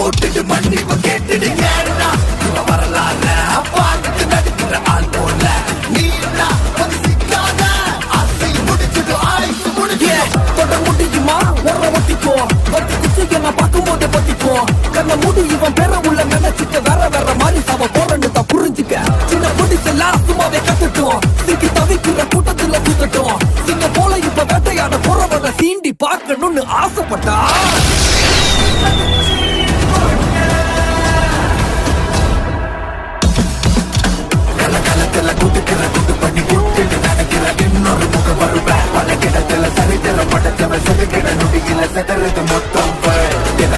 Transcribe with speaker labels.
Speaker 1: போட்டுட்டு மன்னிப்பு கேட்டுடு கேடுடா இவன் வரலாற பார்த்துட்டு நடிக்கிற ஆள் போல நீ வந்து சிக்காத ஆசை முடிச்சுட்டு ஆயுசு முடிச்சு தொட முடியுமா ஒரு ஒட்டிக்கோ வட்டி குச்சிக்க நான் பார்க்கும்போது பத்திக்கோ கண்ண மூடி இவன் பெற உள்ள நினைச்சுக்க வேற மாதிரி சவ போறன்னு தான் புரிஞ்சுக்க சின்ன பிடிச்செல்லாம் சும்மாவே கத்துட்டோம் சிக்கி தவிக்கிற கூட்டத்துல சுத்தட்டும் சிங்க போல இப்ப வேட்டையாட போறவன சீண்டி பார்க்கணும்னு ஆசைப்பட்டா